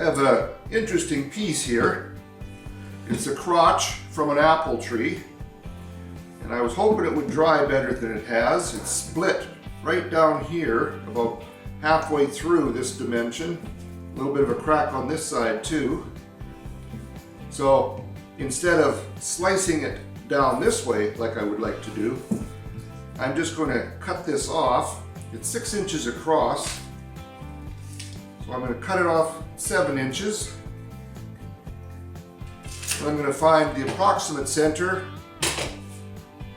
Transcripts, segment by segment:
have an interesting piece here. It's a crotch from an apple tree, and I was hoping it would dry better than it has. It's split right down here, about halfway through this dimension. A little bit of a crack on this side too. So instead of slicing it down this way like I would like to do, I'm just going to cut this off. It's 6 inches across, so I'm going to cut it off 7 inches. I'm going to find the approximate center,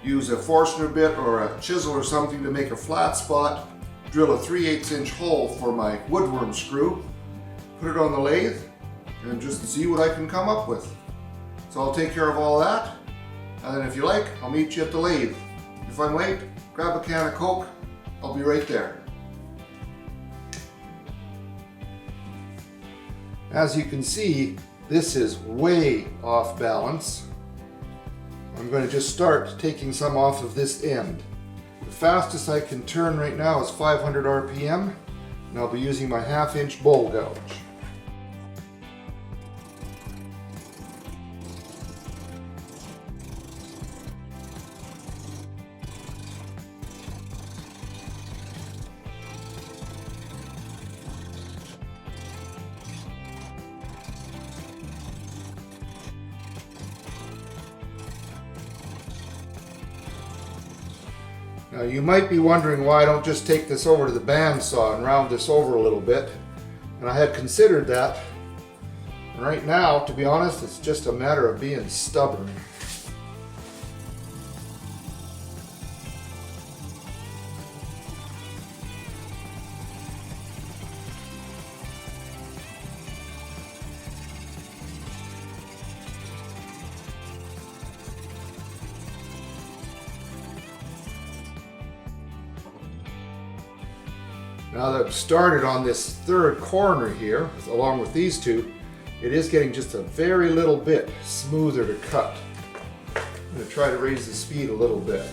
use a Forstner bit or a chisel or something to make a flat spot, drill a 3/8 inch hole for my woodworm screw, put it on the lathe, and just see what I can come up with. So I'll take care of all that, and then if you like, I'll meet you at the lathe. If I'm late, grab a can of Coke, I'll be right there. As you can see, this is way off balance. I'm going to just start taking some off of this end. The fastest I can turn right now is 500 RPM, and I'll be using my 1/2 inch bowl gouge. Now you might be wondering why I don't just take this over to the bandsaw and round this over a little bit. And I had considered that. And right now, to be honest, it's just a matter of being stubborn. Now that I've started on this third corner here, along with these two, it is getting just a very little bit smoother to cut. I'm going to try to raise the speed a little bit.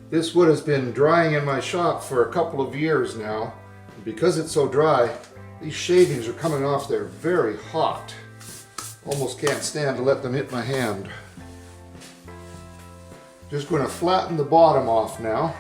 This wood has been drying in my shop for a couple of years now. And because it's so dry, these shavings are coming off there very hot. Almost can't stand to let them hit my hand. Just going to flatten the bottom off now.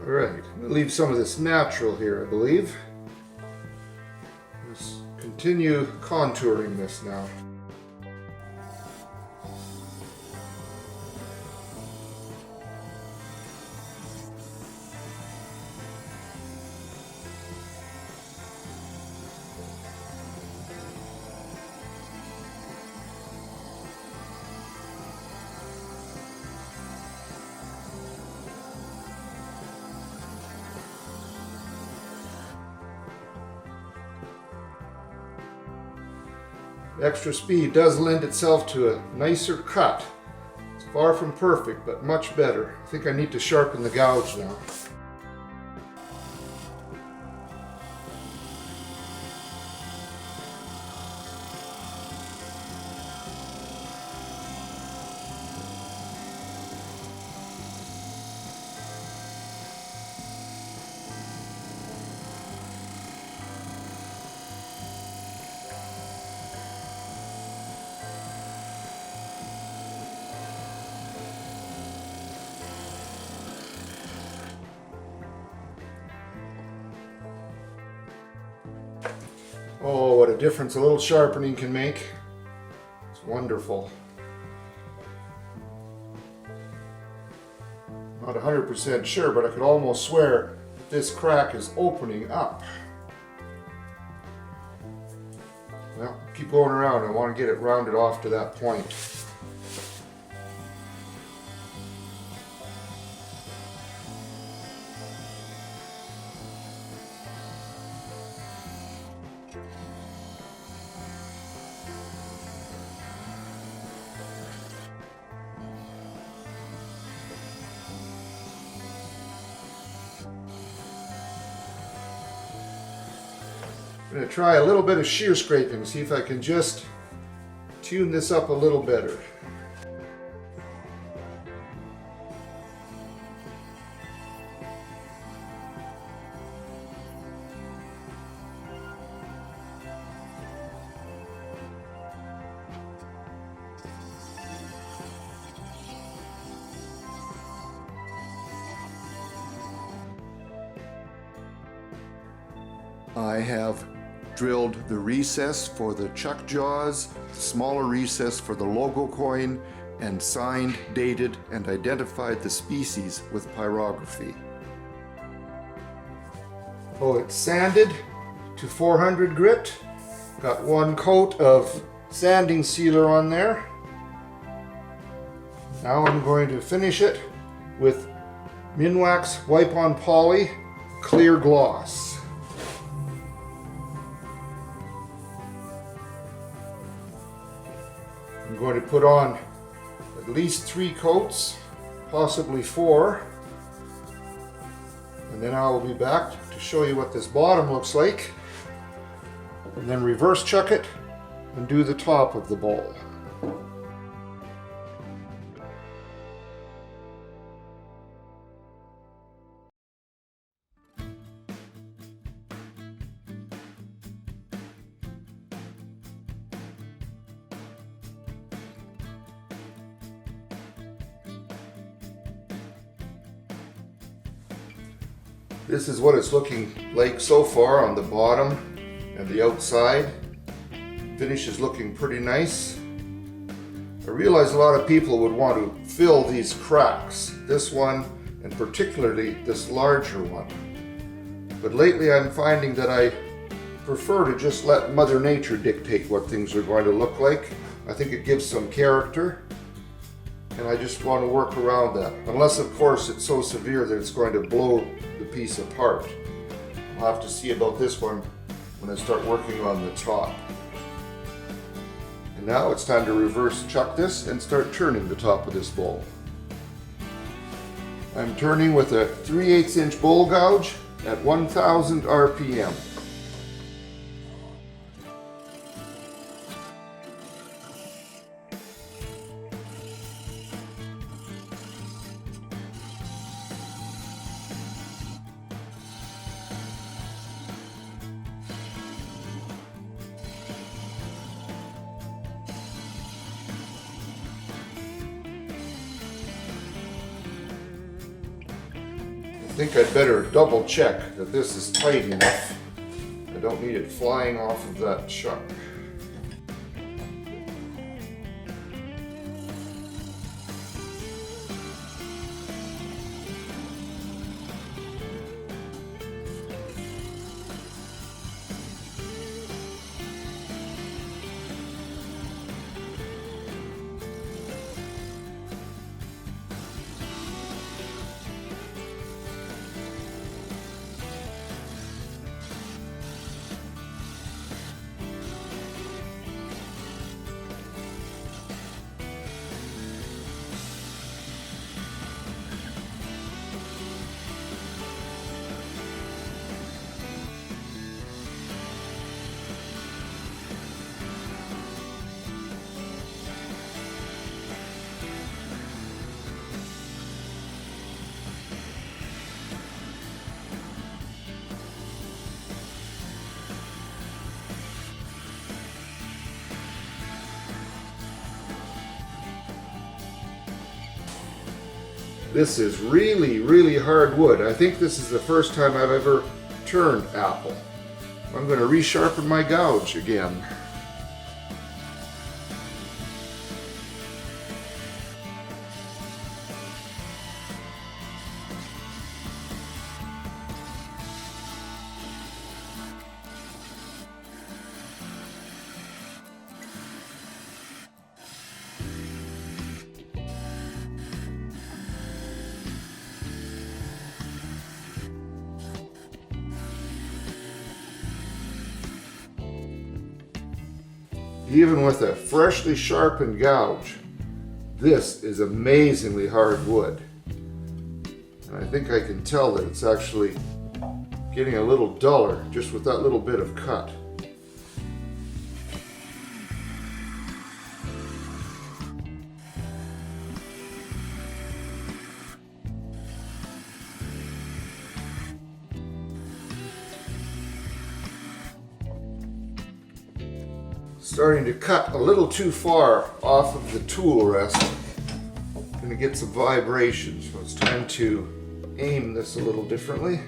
Alright, I'm going to leave some of this natural here, I believe. Let's continue contouring this now. Extra speed does lend itself to a nicer cut. It's far from perfect, but much better. I think I need to sharpen the gouge now. difference a little sharpening can make. It's wonderful. Not 100% sure, but I could almost swear that this crack is opening up. Well, keep going around. I want to get it rounded off to that point. I'm going to try a little bit of shear scraping, see if I can just tune this up a little better. I have drilled the recess for the chuck jaws, smaller recess for the logo coin, and signed, dated, and identified the species with pyrography. Oh, it's sanded to 400 grit. Got one coat of sanding sealer on there. Now I'm going to finish it with Minwax Wipe-On Poly Clear Gloss. I'm going to put on at least 3 coats, possibly 4, and then I will be back to show you what this bottom looks like, and then reverse chuck it and do the top of the bowl. This is what it's looking like so far on the bottom and the outside. Finish is looking pretty nice. I realize a lot of people would want to fill these cracks, this one and particularly this larger one. But lately I'm finding that I prefer to just let Mother Nature dictate what things are going to look like. I think it gives some character, and I just want to work around that. Unless of course it's so severe that it's going to blow the piece apart. I'll have to see about this one when I start working on the top. And now it's time to reverse chuck this and start turning the top of this bowl. I'm turning with a 3/8 inch bowl gouge at 1000 RPM. I think I'd better double check that this is tight enough. I don't need it flying off of that chuck. This is really, really hard wood. I think this is the first time I've ever turned apple. I'm going to resharpen my gouge again. Even with a freshly sharpened gouge, this is amazingly hard wood. And I think I can tell that it's actually getting a little duller just with that little bit of cut. Starting to cut a little too far off of the tool rest. I'm going to get some vibration, so it's time to aim this a little differently.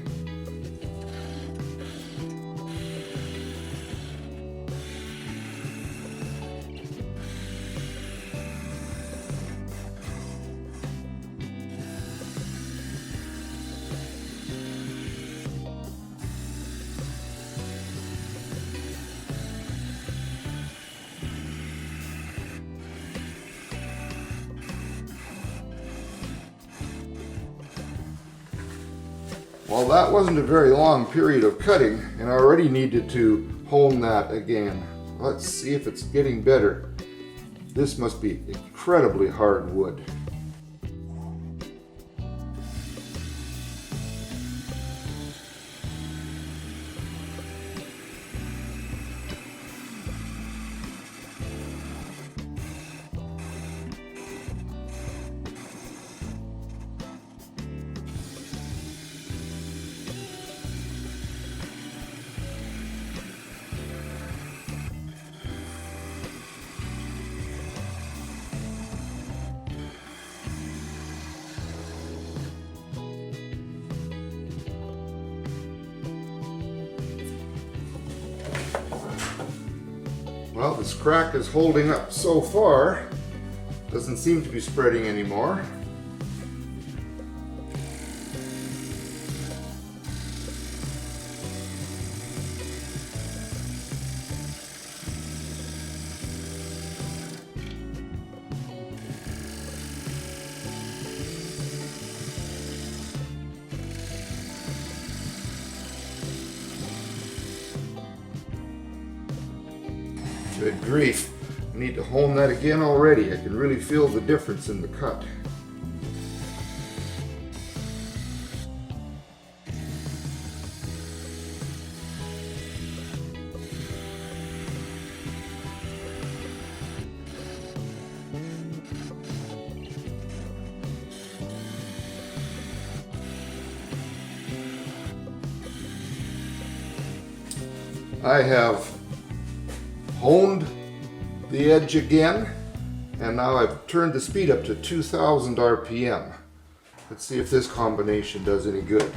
Well, that wasn't a very long period of cutting, and I already needed to hone that again. Let's see if it's getting better. This must be incredibly hard wood. Well, this crack is holding up so far. Doesn't seem to be spreading anymore. Good grief. I need to hone that again already. I can really feel the difference in the cut. I have honed the edge again, and now I've turned the speed up to 2000 RPM. Let's see if this combination does any good.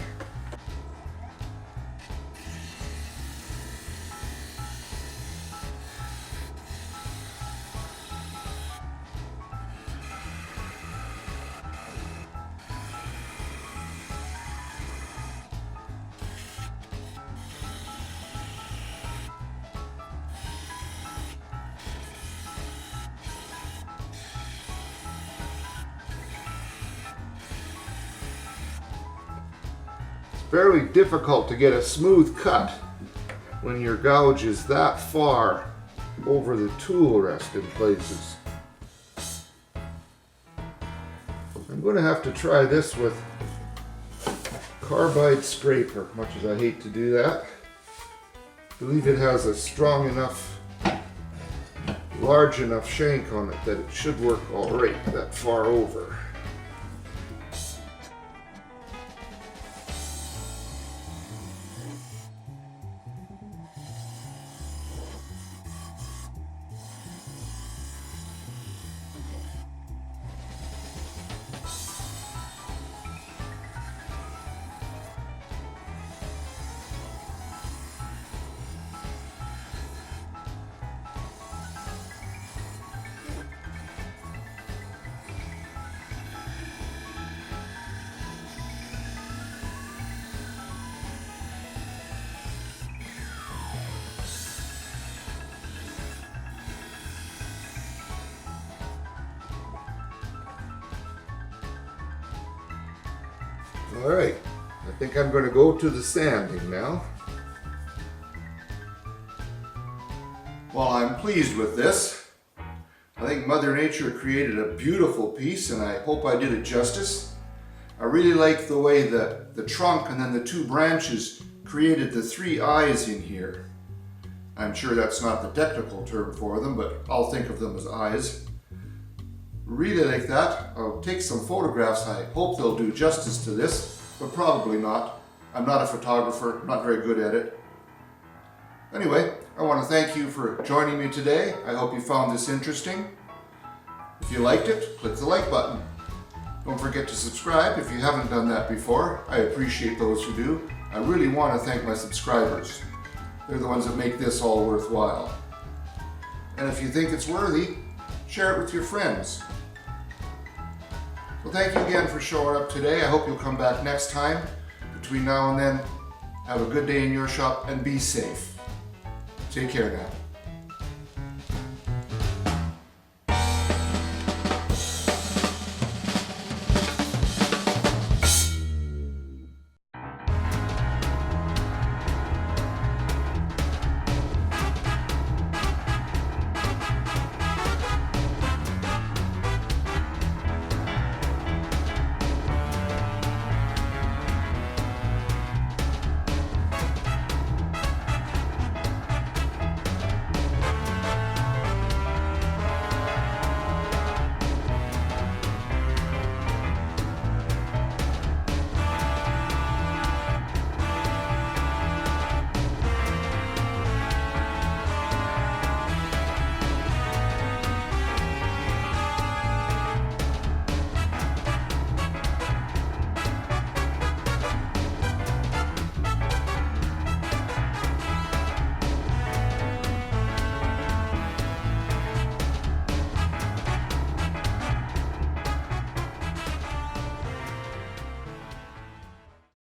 Fairly difficult to get a smooth cut when your gouge is that far over the tool rest in places. I'm going to have to try this with carbide scraper, much as I hate to do that. I believe it has a strong enough, large enough shank on it that it should work all right that far over. All right, I think I'm going to go to the sanding now. Well, I'm pleased with this. I think Mother Nature created a beautiful piece, and I hope I did it justice. I really like the way the trunk and then the two branches created the three eyes in here. I'm sure that's not the technical term for them, but I'll think of them as eyes. Really like that. I'll take some photographs. I hope they'll do justice to this, but probably not. I'm not a photographer, not very good at it. Anyway, I want to thank you for joining me today. I hope you found this interesting. If you liked it, click the like button. Don't forget to subscribe if you haven't done that before. I appreciate those who do. I really want to thank my subscribers. They're the ones that make this all worthwhile. And if you think it's worthy, share it with your friends. Well, thank you again for showing up today. I hope you'll come back next time. Between now and then, have a good day in your shop and be safe. Take care now.